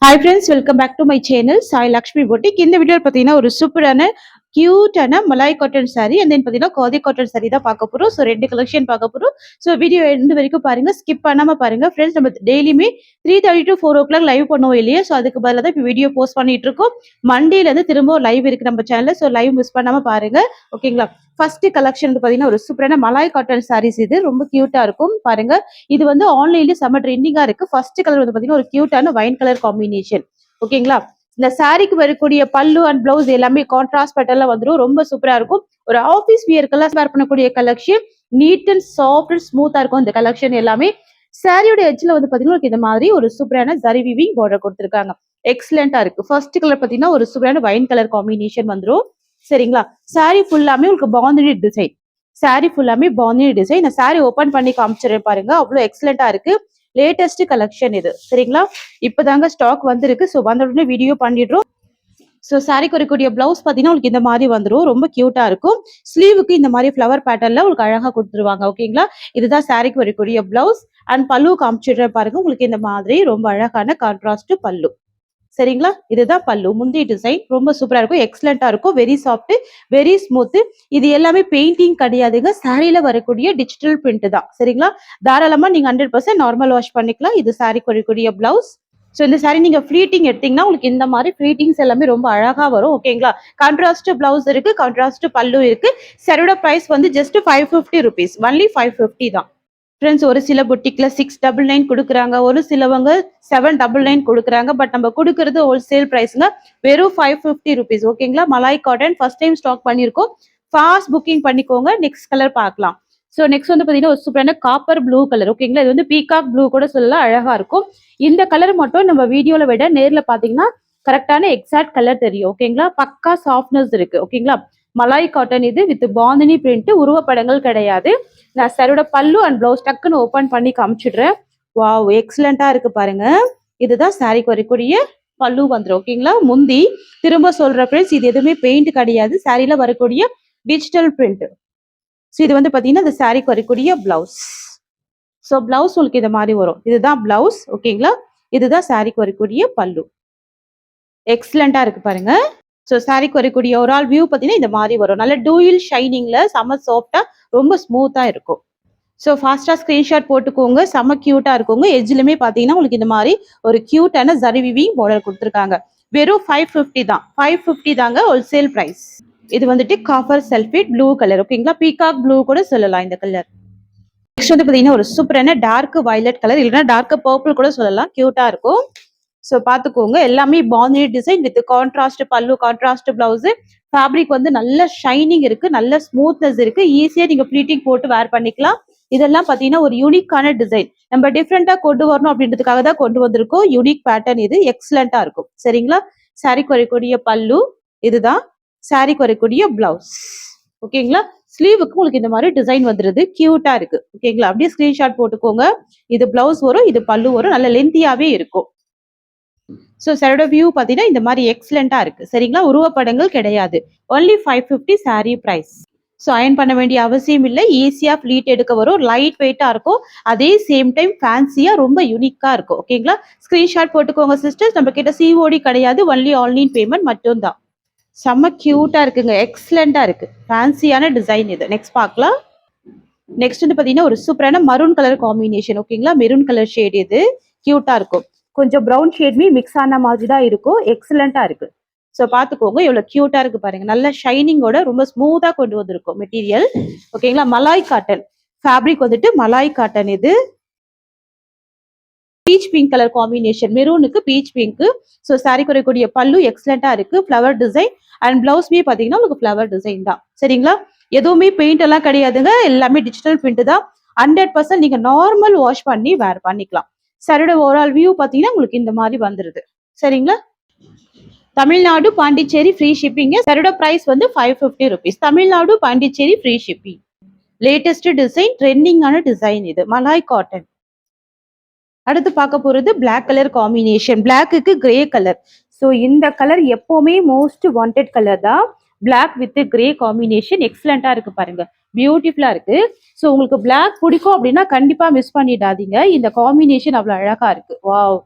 Hi friends, welcome back to my channel Sai Lakshmi Boutique. இந்த வீடியோல பாத்தீங்கன்னா ஒரு சூப்பரான கியூட்டான malai cotton saree and then பாத்தீங்கன்னா காதி காட்டன் saree தான் பார்க்க போறோம். ஸோ ரெண்டு கலெக்ஷன் பார்க்க போறோம். ஸோ வீடியோ எண்டு வரைக்கும் பாருங்க, ஸ்கிப் பண்ணாம பாருங்க ஃப்ரெண்ட்ஸ். நம்ம டெய்லியுமே 3:30 to 4 o'clock லைவ் பண்ணுவோம் இல்லையா? ஸோ அதுக்கு பதிலாக தான் இப்போ வீடியோ போஸ்ட் பண்ணிட்டு இருக்கோம். மண்டேல இருந்து திரும்ப லைவ் இருக்கு நம்ம சேனல்ல. ஸோ லைவ் மிஸ் பண்ணாம பாருங்க, ஓகேங்களா? ஃபர்ஸ்ட் கலெக்ஷன் வந்து பாத்தீங்கன்னா ஒரு சூப்பரான மலாய் காட்டன் சாரீஸ். இது ரொம்ப கியூட்டா இருக்கும் பாருங்க. இது வந்து ஆன்லைன்ல செம்ம ட்ரெண்டிங்கா இருக்கு. ஃபர்ஸ்ட் கலர் வந்து பாத்தீங்கன்னா ஒரு கியூட்டான வைன் கலர் காம்பினேஷன், ஓகேங்களா? இந்த சாரிக்கு வரக்கூடிய பல்லு அண்ட் பிளவுஸ் எல்லாமே கான்ட்ராஸ்ட் பேட்டர்ல வந்துடும். ரொம்ப சூப்பரா இருக்கும். ஒரு ஆபீஸ் வியர்க்கெல்லாம் வேர் பண்ணக்கூடிய collection. Neat and soft and ஸ்மூத்தா இருக்கும் இந்த கலெக்ஷன் எல்லாமே. சாரியோட எட்ஜ்ல வந்து பாத்தீங்கன்னா இந்த மாதிரி ஒரு சூப்பரான ஜரி வீவிங் பார்டர் கொடுத்துருக்காங்க. எக்ஸலண்டா இருக்கு. ஃபர்ஸ்ட் கலர் பாத்தீங்கன்னா ஒரு சூப்பரான வைன் கலர் காம்பினேஷன் வந்துடும். சரிங்களா? சாரி ஃபுல்லாமே உங்களுக்கு பாந்தினி டிசைன். சாரி ஃபுல்லாமே பாந்தினி டிசைன். இந்த சாரி ஓபன் பண்ணி காமிச்சிருக்கேன் பாருங்க, அவ்வளவு எக்ஸலண்டா இருக்கு. லேட்டஸ்ட் கலெக்ஷன் இது. சரிங்களா? இப்பதாங்க ஸ்டாக் வந்திருக்கு. ஸோ வந்த உடனே வீடியோ பண்ணிடுறோம். ஸோ சாரிக்கு வரக்கூடிய பிளவுஸ் பார்த்தீங்கன்னா உங்களுக்கு இந்த மாதிரி வந்துடும். ரொம்ப கியூட்டா இருக்கும். ஸ்லீவுக்கு இந்த மாதிரி ஃபிளவர் பேட்டர்ன்ல உங்களுக்கு அழகா கொடுத்துருவாங்க, ஓகேங்களா? இதுதான் சாரிக்கு வரக்கூடிய பிளவுஸ். அண்ட் பல்லு காமிச்சிடுறேன் பாருங்க, உங்களுக்கு இந்த மாதிரி ரொம்ப அழகான கான்ட்ராஸ்ட் பல்லு. சரிங்களா? இதுதான் பல்லு. முந்தி டிசைன் ரொம்ப சூப்பரா இருக்கும். எக்ஸலண்டா இருக்கும். Very soft, very smooth. இது எல்லாமே பெயிண்டிங் கிடையாதுங்க. சாரியில வரக்கூடிய டிஜிட்டல் பிரிண்ட் தான். சரிங்களா? தாராளமா நீங்க 100% நார்மல் வாஷ் பண்ணிக்கலாம். இது சாரிக்கு வரக்கூடிய பிளவுஸ். ஸோ இந்த சாரி நீங்க ஃபிளீட்டிங் எடுத்தீங்கன்னா உங்களுக்கு இந்த மாதிரி ஃபிளீட்டிங்ஸ் எல்லாமே ரொம்ப அழகா வரும், ஓகேங்களா? கான்ட்ராஸ்ட் பிளவுஸ் இருக்கு, கான்ட்ராஸ்ட் பல்லு இருக்கு. சாரியோட பிரைஸ் வந்து ஜஸ்ட் 550 ருபீஸ். ஒன்லி 550 தான் ஃப்ரெண்ட்ஸ். ஒரு சில பொட்டிக்ல 699 கொடுக்குறாங்க, ஒரு சிலவங்க 799 கொடுக்குறாங்க. பட் நம்ம கொடுக்கறது ஹோல்சேல் பிரைஸ்ங்க, வெறும் 550 ருபீஸ், ஓகேங்களா? Malai cotton first time stock பண்ணியிருக்கோம். ஃபாஸ்ட் புக்கிங் பண்ணிக்கோங்க. நெக்ஸ்ட் கலர் பார்க்கலாம். ஸோ நெக்ஸ்ட் வந்து பார்த்தீங்கன்னா ஒரு சூப்பரான காப்பர் ப்ளூ கலர், ஓகேங்களா? இது வந்து பீகாக் ப்ளூ கூட சொல்லலாம், அழகா இருக்கும். இந்த கலர் மட்டும் நம்ம வீடியோல விட நேர்ல பாத்தீங்கன்னா கரெக்டான எக்ஸாக்ட் கலர் தெரியும், ஓகேங்களா? பக்கா சாஃப்ட்னஸ் இருக்கு, ஓகேங்களா? மலாய் காட்டன் இது வித் பாந்தினி பிரிண்ட், உருவப்படங்கள் கிடையாது. நான் சாரோட பல்லு அண்ட் பிளவுஸ் டக்குன்னு ஓபன் பண்ணி காமிச்சிடுறேன். வாவ், எக்ஸலண்டா இருக்கு பாருங்க. இதுதான் சாரிக்கு வரக்கூடிய பல்லு வந்துடும், ஓகேங்களா? முந்தி திரும்ப சொல்ற ஃப்ரெண்ட்ஸ், இது எதுவுமே பெயிண்ட் கிடையாது. சாரியில வரக்கூடிய டிஜிட்டல் பிரிண்ட். ஸோ இது வந்து பாத்தீங்கன்னா இந்த சாரிக்கு வரக்கூடிய பிளவுஸ். ஸோ பிளவுஸ் உங்களுக்கு இந்த மாதிரி வரும். இதுதான் பிளவுஸ், ஓகேங்களா? இதுதான் சாரிக்கு வரக்கூடிய பல்லு. எக்ஸலண்டா இருக்கு பாருங்க. ஸோ சாரிக்கு வரக்கூடிய ஒரு ஆல் வியூ பார்த்தீங்கன்னா இந்த மாதிரி வரும். நல்ல டூயில் ஷைனிங்ல செம்ம சாஃப்டா ரொம்ப ஸ்மூத்தா இருக்கும். ஸோ ஃபாஸ்டா ஸ்கிரீன்ஷாட் போட்டுக்கோங்க. செம்ம கியூட்டா இருக்குங்க. எஜ்லுமே பார்த்தீங்கன்னா உங்களுக்கு இந்த மாதிரி ஒரு கியூட்டான ஜரி வீவிங் பார்டர் கொடுத்துருக்காங்க. வெறும் 550 தான். 550 தாங்க ஹோல்சேல் பிரைஸ். இது வந்துட்டு காப்பர் சல்ஃபேட் ப்ளூ கலர், ஓகேங்களா? பீகாக் ப்ளூ கூட சொல்லலாம் இந்த கலர். நெக்ஸ்ட் வந்து பாத்தீங்கன்னா ஒரு சூப்பரான டார்க் வயலட் கலர், இல்லைன்னா டார்க் பர்பிள் கூட சொல்லலாம், கியூட்டா இருக்கும். ஸோ பாத்துக்கோங்க. எல்லாமே bandhani design with contrast pallu, contrast blouse. Fabric வந்து நல்ல ஷைனிங் இருக்கு, நல்ல ஸ்மூத்னஸ் இருக்கு. ஈஸியா நீங்க ஃபிளீட்டிங் போட்டு வேர் பண்ணிக்கலாம். இதெல்லாம் பாத்தீங்கன்னா ஒரு யூனிக்கான டிசைன். நம்ம டிஃப்ரெண்டா கொண்டு வரணும் அப்படின்றதுக்காக தான் கொண்டு வந்திருக்கோம். யூனிக் பேட்டர்ன் இது. எக்ஸலண்டா இருக்கும். சரிங்களா? சாரிக்கு வரக்கூடிய பல்லு இதுதான். சாரிக்கு வரக்கூடிய பிளவுஸ், ஓகேங்களா? ஸ்லீவுக்கு உங்களுக்கு இந்த மாதிரி டிசைன் வந்துருது. கியூட்டா இருக்கு, ஓகேங்களா? அப்படியே ஸ்கிரீன்ஷாட் போட்டுக்கோங்க. இது பிளவுஸ் வரும், இது பல்லு வரும். நல்ல லென்த்தியாவே இருக்கும். ஸோ சாரோட வியூ பார்த்தீங்கன்னா இந்த மாதிரி எக்ஸலண்டா இருக்கு. சரிங்களா? உருவப்படங்கள் கிடையாது. Only 550 sari price. So iron பண்ண வேண்டிய அவசியம் இல்லை. ஈஸியா ஃபிளீட் எடுக்க வரும். லைட் வெயிட்டா இருக்கும். அதே சேம் டைம் ஃபேன்சியா ரொம்ப யூனிக்கா இருக்கும், ஓகேங்களா? ஸ்கிரீன்ஷாட் போட்டுக்கோங்க சிஸ்டர்ஸ். நம்ம கிட்ட சிஓடி கிடையாது. ஒன்லி ஆன்லைன் பேமெண்ட் மட்டும் தான். செம்ம கியூட்டா இருக்குங்க. எக்ஸலண்டா இருக்கு. ஃபேன்சியான டிசைன் இது. நெக்ஸ்ட் பார்க்கலாம். நெக்ஸ்ட் வந்து பாத்தீங்கன்னா ஒரு சூப்பரான மரூன் கலர் காம்பினேஷன், ஓகேங்களா? மெரூன் கலர் ஷேட் இது. கியூட்டா இருக்கும். கொஞ்சம் ப்ரௌன் ஷேட்மே மிக்ஸ் ஆன மாதிரி தான் இருக்கும். எக்ஸலண்டா இருக்கு. ஸோ பாத்துக்கோங்க எவ்வளவு கியூட்டா இருக்கு பாருங்க. நல்ல ஷைனிங்கோட ரொம்ப ஸ்மூத்தா கொண்டு வந்திருக்கும் மெட்டீரியல், ஓகேங்களா? மலாய் காட்டன் ஃபேப்ரிக் வந்துட்டு மலாய் காட்டன் இது. பீச் பிங்க் கலர் காம்பினேஷன், மெரூனுக்கு பீச் பிங்க். ஸோ சாரி குறைக்கூடிய பல்லு எக்ஸலண்டா இருக்கு. ஃபிளவர் டிசைன் அண்ட் பிளவுஸ்மே பாத்தீங்கன்னா உங்களுக்கு ஃபிளவர் டிசைன் தான். சரிங்களா? எதுவுமே பெயிண்ட் எல்லாம் கிடையாதுங்க. எல்லாமே டிஜிட்டல் பிரிண்ட் தான். 100% நீங்க நார்மல் வாஷ் பண்ணி வேர் பண்ணிக்கலாம். சாரியோட ஓவரால் வியூ பாத்தீங்கன்னா உங்களுக்கு இந்த மாதிரி வந்துருது. சரிங்களா? Tamil Nadu Pondicherry free shipping. சாரியோட பிரைஸ் வந்து 550 rupees. Tamil Nadu Pondicherry free shipping. Latest design, ட்ரெண்டிங்கான டிசைன் இது. மலாய் காட்டன். அடுத்து பார்க்க போறது பிளாக் கலர் காம்பினேஷன். பிளாக்குக்கு கிரே கலர். ஸோ இந்த கலர் எப்பவுமே மோஸ்ட் வாண்டட் கலர் தான். பிளாக் வித் கிரே காம்பினேஷன் எக்ஸலண்டா இருக்கு பாருங்க. பியூட்டிஃபுல்லா இருக்கு. ஸோ உங்களுக்கு பிளாக் பிடிக்கும் அப்படின்னா கண்டிப்பா மிஸ் பண்ணிடாதீங்க. இந்த காம்பினேஷன் அவ்வளவு அழகா இருக்கு. வாவ்,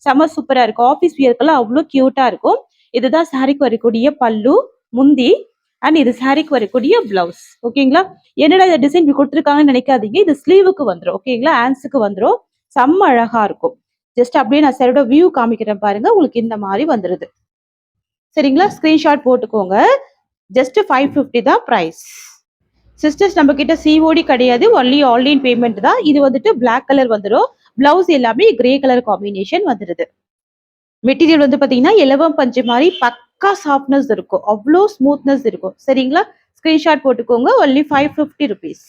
செம சூப்பரா இருக்கும். ஆஃபீஸ் வியர்க்கெல்லாம் அவ்வளோ கியூட்டா இருக்கும். இதுதான் சாரிக்கு வரக்கூடிய பல்லு, முந்தி அண்ட் இது சாரிக்கு வரக்கூடிய பிளவுஸ். ஓகேங்களா? என்னடா இந்த டிசைன் இப்படி கொடுத்துருக்காங்கன்னு நினைக்காதீங்க. இது ஸ்லீவுக்கு வந்துடும். ஓகேங்களா? ஹேண்ட்ஸுக்கு வந்துடும். செம்ம அழகா இருக்கும். ஜஸ்ட் அப்படியே நான் சாரோட வியூ காமிக்கிறேன் பாருங்க. உங்களுக்கு இந்த மாதிரி வந்துருது. சரிங்களா? ஸ்கிரீன்ஷாட் போட்டுக்கோங்க. ஜஸ்ட் 550 தான் பிரைஸ். சிஸ்டர்ஸ் நம்ம கிட்ட சிஓடி கிடையாது, ஒன்லி ஆன்லைன் பேமெண்ட் தான். இது வந்துட்டு பிளாக் கலர் வந்துடும். பிளவுஸ் எல்லாமே கிரே கலர் காம்பினேஷன் வந்துருது. மெட்டீரியல் வந்து பாத்தீங்கன்னா இலவம் பஞ்சு மாதிரி பக்கா சாஃப்ட்னஸ் இருக்கும், அவ்வளோ ஸ்மூத்னஸ் இருக்கும். சரிங்களா? ஸ்கிரீன்ஷாட் போட்டுக்கோங்க. Only 550 rupees.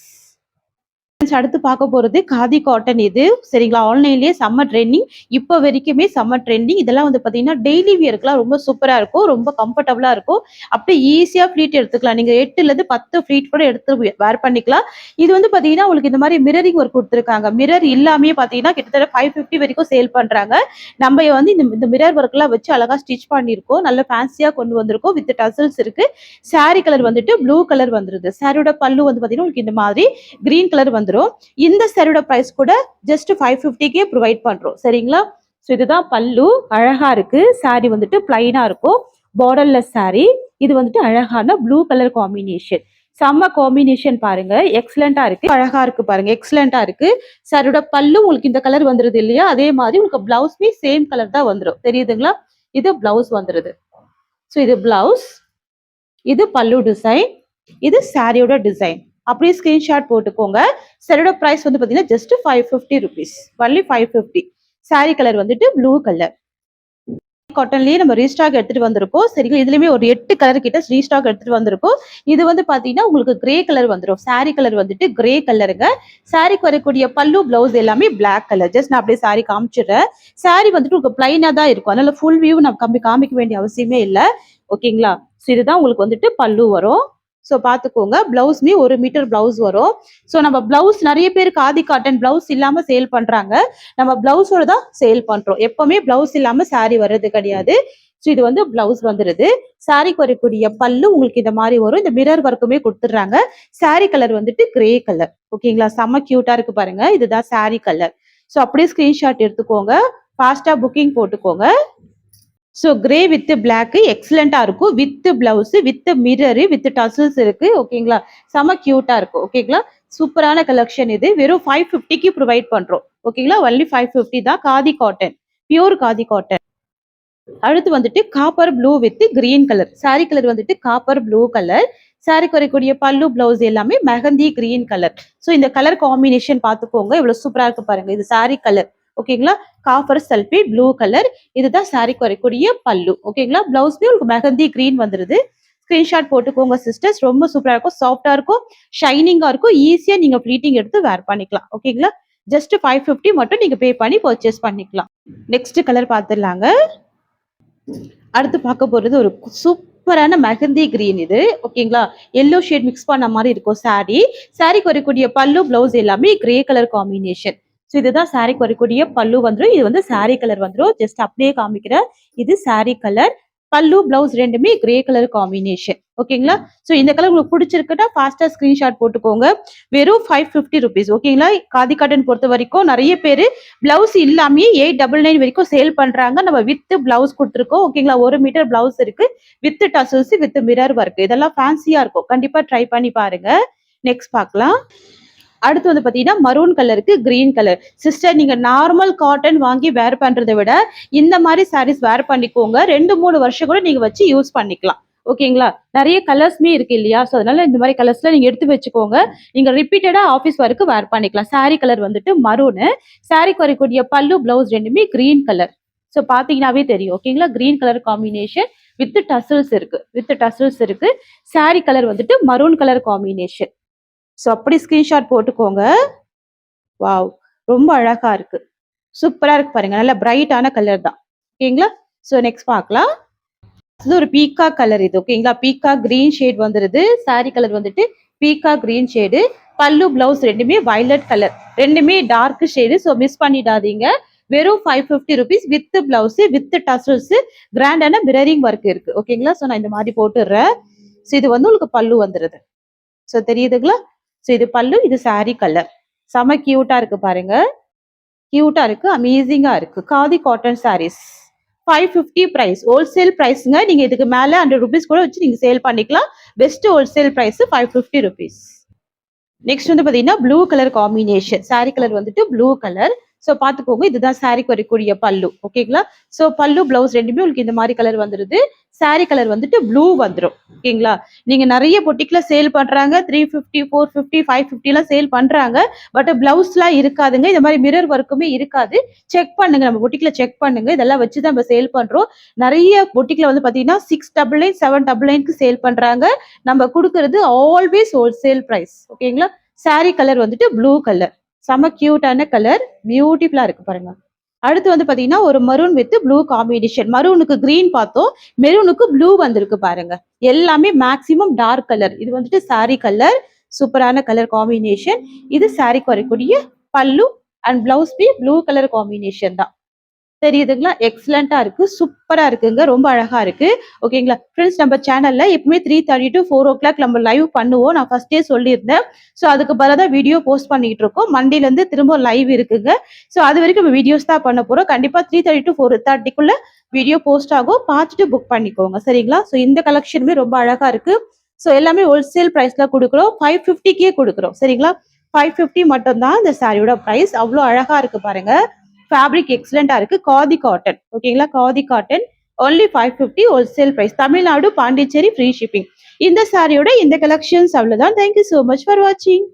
அடுத்து பார்க்க போறது காதி காட்டன். இது சரிங்களா? ஆன்லைன்லயே செம்ம ட்ரெண்டிங், இப்போ வரைக்குமே செம்ம ட்ரெண்டிங். இதெல்லாம் வந்து பாத்தீங்கன்னா டெய்லி வியர்க்குலாம் ரொம்ப சூப்பரா இருக்கும், ரொம்ப கம்ஃபர்டபுளா இருக்கும். அப்படியே ஈஸியா ஃபிளீட் எடுத்துக்கலாம். நீங்க 8ல இருந்து 10 ஃபிளீட் கூட எடுத்து வேர் பண்ணிக்கலாம். இது வந்து பாத்தீங்கன்னா உங்களுக்கு இந்த மாதிரி மிரரிங் ஒர்க் கொடுத்துருக்காங்க. மிரர் இல்லாமே பாத்தீங்கன்னா கிட்டத்தட்ட 550 வரைக்கும் சேல் பண்றாங்க. நம்ம வந்து இந்த மிரர் ஒர்க் எல்லாம் வச்சு அழகா ஸ்டிச் பண்ணிருக்கோம். நல்ல ஃபேன்சியா கொண்டு வந்திருக்கோம். வித் டசல்ஸ் இருக்கு. சாரி கலர் வந்துட்டு ப்ளூ கலர் வந்துருது. சாரியோட பல்லு வந்து பாத்தீங்கன்னா உங்களுக்கு இந்த மாதிரி கிரீன் கலர் வந்துரும். இந்த சாரியோட பிரைஸ் கூட ஜஸ்ட் 550க்கே ப்ரொவைட் பண்றோம். சரிங்களா? ஸோ இதுதான் பல்லு. அழகா இருக்கு. சாரி வந்துட்டு பிளைனா இருக்கும், பார்டர்லெஸ் சாரி. இது வந்துட்டு அழகான ப்ளூ கலர் காம்பினேஷன். செம்ம காம்பினேஷன் பாருங்க, எக்ஸலண்டா இருக்கு, அழகா இருக்கு பாருங்க, எக்ஸலண்டா இருக்கு. சாரியோட பல்லு உங்களுக்கு இந்த கலர் வந்துருது இல்லையா? அதே மாதிரி உங்களுக்கு பிளவுஸ்மே சேம் கலர் தான் வந்துடும். தெரியுதுங்களா? இது பிளவுஸ் வந்துருது. ஸோ இது பிளவுஸ், இது பல்லு டிசைன், இது சாரியோட டிசைன். அப்படியே ஸ்கிரீன்ஷாட் போட்டுக்கோங்க. சாரியோட பிரைஸ் வந்து பாத்தீங்கன்னா just 550 rupees. Only 550. Sorry colour வந்துட்டு ப்ளூ கலர். காட்டன்லயே நம்ம ரீஸ்டாக் எடுத்துட்டு வந்திருக்கோம். சரிங்களா? இதுலயுமே ஒரு 8 கலர் கிட்ட ரீஸ்டாக் எடுத்துட்டு வந்திருக்கோம். இது வந்து பாத்தீங்கன்னா உங்களுக்கு கிரே கலர் வந்துடும். சாரி கலர் வந்துட்டு கிரே கலருங்க. சாரிக்கு வரக்கூடிய பல்லு பிளவுஸ் எல்லாமே பிளாக் கலர். ஜஸ்ட் நான் அப்படியே சாரி காமிச்சிடுறேன். சாரி வந்துட்டு உங்களுக்கு பிளைனா தான் இருக்கும், அதனால ஃபுல் வியூ நம்ம காமிக்க வேண்டிய அவசியமே இல்லை. ஓகேங்களா? ஸோ இதுதான் உங்களுக்கு வந்துட்டு பல்லு வரும். ஸோ பார்த்துக்கோங்க. பிளவுஸ்மே 1 மீட்டர் பிளவுஸ் வரும். ஸோ நம்ம பிளவுஸ் நிறைய பேர் காதி காட்டன் பிளவுஸ் இல்லாம சேல் பண்றாங்க. நம்ம பிளவுஸோட தான் சேல் பண்றோம். எப்பவுமே பிளவுஸ் இல்லாம சாரி வர்றது கிடையாது. ஸோ இது வந்து பிளவுஸ் வந்துருது. சாரிக்கு வரக்கூடிய பல்லு உங்களுக்கு இந்த மாதிரி வரும். இந்த மிரர் ஒர்க்குமே கொடுத்துடுறாங்க. சாரி கலர் வந்துட்டு கிரே கலர். ஓகேங்களா? செம்ம கியூட்டா இருக்கு பாருங்க. இதுதான் சாரி கலர். ஸோ அப்படியே ஸ்கிரீன்ஷாட் எடுத்துக்கோங்க. ஃபாஸ்டா புக்கிங் போட்டுக்கோங்க. ஸோ கிரே வித் பிளாக் எக்ஸலண்டா இருக்கும். With blouse, with mirror, with tassels இருக்கு. ஓகேங்களா? செம கியூட்டா இருக்கும். ஓகேங்களா? சூப்பரான கலெக்ஷன் இது. வெறும் 550க்கு ப்ரொவைட் பண்றோம். ஓகேங்களா? ஒன்லி 550 தான். Khadi cotton, pure khadi cotton. அடுத்து வந்துட்டு copper blue with green colour. Sorry colour வந்துட்டு காப்பர் ப்ளூ கலர். சாரிக்கு வரக்கூடிய பல்லு பிளவுஸ் எல்லாமே மெஹந்தி கிரீன் கலர். ஸோ இந்த கலர் காம்பினேஷன் பார்த்துக்கோங்க, இவ்வளவு சூப்பரா இருக்கு பாருங்க. இது சாரி கலர். ஓகேங்களா? Copper sulphate blue colour. இதுதான் சாரிக்கு வரக்கூடிய பல்லு. ஓகேங்களா? பிளவுஸ்மே உங்களுக்கு மெஹந்தி கிரீன் வந்துருது. ஸ்கிரீன்ஷாட் போட்டுக்கோங்க சிஸ்டர்ஸ். ரொம்ப சூப்பரா இருக்கும், சாஃப்டா இருக்கும், ஷைனிங்கா இருக்கும். ஈஸியா நீங்க ஃபிளீட்டிங் எடுத்து வேர் பண்ணிக்கலாம். ஓகேங்களா? ஜஸ்ட் 550 மட்டும் நீங்க பே பண்ணி பர்ச்சேஸ் பண்ணிக்கலாம். நெக்ஸ்ட் கலர் பார்த்துடலாங்க. அடுத்து பார்க்க போறது ஒரு சூப்பரான மெஹந்தி கிரீன். இது ஓகேங்களா? எல்லோ ஷேட் மிக்ஸ் பண்ண மாதிரி இருக்கும் சாரி. சாரிக்கு வரக்கூடிய பல்லு பிளவுஸ் எல்லாமே கிரே கலர் காம்பினேஷன். ஸோ இதுதான் சாரிக்கு வரக்கூடிய பல்லு வந்துடும். இது வந்து சாரி கலர் வந்துடும். ஜஸ்ட் அப்படியே காமிக்கிறேன். இது சாரி கலர். பல்லு பிளவுஸ் ரெண்டுமே கிரே கலர் காம்பினேஷன். ஓகேங்களா? ஸோ இந்த கலர் உங்களுக்கு பிடிச்சிருக்குன்னா ஃபாஸ்டா ஸ்கிரீன்ஷாட் போட்டுக்கோங்க. வெறும் 550 rupees. ஓகேங்களா? காதி காட்டன் பொறுத்த வரைக்கும் நிறைய பேர் பிளவுஸ் இல்லாமே 899 வரைக்கும் சேல் பண்றாங்க. நம்ம வித் பிளவுஸ் கொடுத்துருக்கோம். ஓகேங்களா? 1 மீட்டர் பிளவுஸ் இருக்கு, with tassels, with mirror work. இதெல்லாம் ஃபேன்சியா இருக்கும். கண்டிப்பா ட்ரை பண்ணி பாருங்க. நெக்ஸ்ட் பார்க்கலாம். அடுத்து வந்து பாத்தீங்கன்னா மரூன் கலருக்கு கிரீன் கலர். சிஸ்டர், நீங்க நார்மல் காட்டன் வாங்கி வேர் பண்றதை விட இந்த மாதிரி சாரீஸ் வேர் பண்ணிக்கோங்க. 2-3 வருஷம் கூட நீங்க வச்சு யூஸ் பண்ணிக்கலாம். ஓகேங்களா? நிறைய கலர்ஸ்மே இருக்கு இல்லையா? ஸோ அதனால இந்த மாதிரி கலர்ஸ்ல நீங்க எடுத்து வச்சுக்கோங்க. நீங்க ரிப்பீட்டடா ஆஃபீஸ் ஒர்க்கு வேர் பண்ணிக்கலாம். சாரி கலர் வந்துட்டு மரூனு. சாரிக்கு வரக்கூடிய பல்லு பிளவுஸ் ரெண்டுமே கிரீன் கலர். ஸோ பாத்தீங்கன்னாவே தெரியும். ஓகேங்களா? Green colour combination with tassels இருக்கு, வித் டசல்ஸ் இருக்கு. சாரி கலர் வந்துட்டு மரூன் கலர் காம்பினேஷன். ஸோ அப்படி ஸ்கிரீன்ஷாட் போட்டுக்கோங்க. வாவ், ரொம்ப அழகா இருக்கு, சூப்பரா இருக்கு பாருங்க. நல்ல பிரைட்டான கலர் தான். ஓகேங்களா? ஸோ நெக்ஸ்ட் பார்க்கலாம். இது ஒரு பீக்கா கலர். இது ஓகேங்களா? பீக்கா கிரீன் ஷேட் வந்துருது. சாரி கலர் வந்துட்டு பீக்கா கிரீன் ஷேடு. பல்லு பிளவுஸ் ரெண்டுமே வயலட் கலர். ரெண்டுமே டார்க் ஷேடு. ஸோ மிஸ் பண்ணிடாதீங்க. வெறும் 550 rupees with blouse, with tassels, கிராண்டான மிரரிங் ஒர்க் இருக்கு. ஓகேங்களா? ஸோ நான் இந்த மாதிரி போட்டுடுறேன். ஸோ இது வந்து உங்களுக்கு பல்லு வந்துருது. ஸோ தெரியுதுங்களா? ஸோ இது பல்லு, இது சாரி கலர். செம கியூட்டா இருக்கு பாருங்க. கியூட்டா இருக்கு, அமேசிங்கா இருக்கு. Khadi cotton saris 550 price, wholesale பிரைஸ்ங்க. நீங்க இதுக்கு மேல 100 ரூபீஸ் கூட வச்சு நீங்க சேல் பண்ணிக்கலாம். Best wholesale price 550 rupees. Next வந்து பாத்தீங்கன்னா blue colour combination. Sari colour வந்துட்டு ப்ளூ கலர். ஸோ பாத்துக்கோங்க, இதுதான் சாரிக்கு வரக்கூடிய பல்லு. ஓகேங்களா? ஸோ பல்லு பிளவுஸ் ரெண்டுமே உங்களுக்கு இந்த மாதிரி கலர் வந்துருது. சாரி கலர் வந்துட்டு ப்ளூ வந்துடும். ஓகேங்களா? நீங்க நிறைய பொட்டிக்ல சேல் பண்றாங்க, 350, 450, 550 எல்லாம் சேல் பண்றாங்க. பட் பிளவுஸ்லாம் இருக்காதுங்க. இந்த மாதிரி மிரர் ஒர்க்குமே இருக்காது. செக் பண்ணுங்க, நம்ம பொட்டிக்ல செக் பண்ணுங்க. இதெல்லாம் வச்சுதான் நம்ம சேல் பண்றோம். நிறைய பொட்டிக்ல வந்து பாத்தீங்கன்னா 699, 799க்கு சேல் பண்றாங்க. நம்ம கொடுக்கறது ஆல்வேஸ் ஹோல்சேல் பிரைஸ். ஓகேங்களா? சாரி கலர் வந்துட்டு ப்ளூ கலர், செம கியூட்டான கலர், பியூட்டிஃபுல்லா இருக்கு பாருங்க. அடுத்து வந்து பாத்தீங்கன்னா ஒரு மரூன் வித் ப்ளூ காம்பினேஷன். மரூனுக்கு கிரீன் பார்த்தோம், மெரூனுக்கு ப்ளூ வந்திருக்கு பாருங்க. எல்லாமே மேக்சிமம் டார்க் கலர். இது வந்துட்டு சாரி கலர், சூப்பரான கலர் காம்பினேஷன். இது சாரிக்கு வரக்கூடிய பல்லு அண்ட் பிளவுஸ் பி ப்ளூ கலர் காம்பினேஷன் தான். தெரியுதுங்களா? எக்ஸலண்டா இருக்கு, சூப்பரா இருக்குங்க, ரொம்ப அழகா இருக்கு. ஓகேங்களா ஃப்ரெண்ட்ஸ்? நம்ம சேனல்ல எப்பவுமே 3:30 to 4 o'clock நம்ம லைவ் பண்ணுவோம். நான் ஃபர்ஸ்டே சொல்லியிருந்தேன். ஸோ அதுக்கு பதிலாக வீடியோ போஸ்ட் பண்ணிட்டு இருக்கோம். மண்டேல இருந்து திரும்ப லைவ் இருக்குங்க. ஸோ அது வரைக்கும் நம்ம வீடியோஸ் தான் பண்ண போறோம். கண்டிப்பா 3:30 to 4:30க்குள்ள வீடியோ போஸ்ட் ஆகும். பார்த்துட்டு புக் பண்ணிக்கோங்க. சரிங்களா? ஸோ இந்த கலெக்ஷனுமே ரொம்ப அழகா இருக்கு. ஸோ எல்லாமே ஹோல்சேல் பிரைஸ்ல கொடுக்குறோம். 550க்கே கொடுக்குறோம். சரிங்களா? 550 மட்டும் தான் இந்த சாரியோட பிரைஸ். அவ்வளோ அழகா இருக்கு பாருங்க. ஃபேப்ரிக் எக்ஸலண்டா இருக்கு. காதி காட்டன். ஓகேங்களா? Khadi cotton only 550 wholesale price. Tamil Nadu, Pondicherry free shipping. இந்த சாரியோட இந்த கலெக்ஷன்ஸ் அவ்வளவுதான். தேங்க்யூ சோ மச் ஃபார் வாட்சிங்.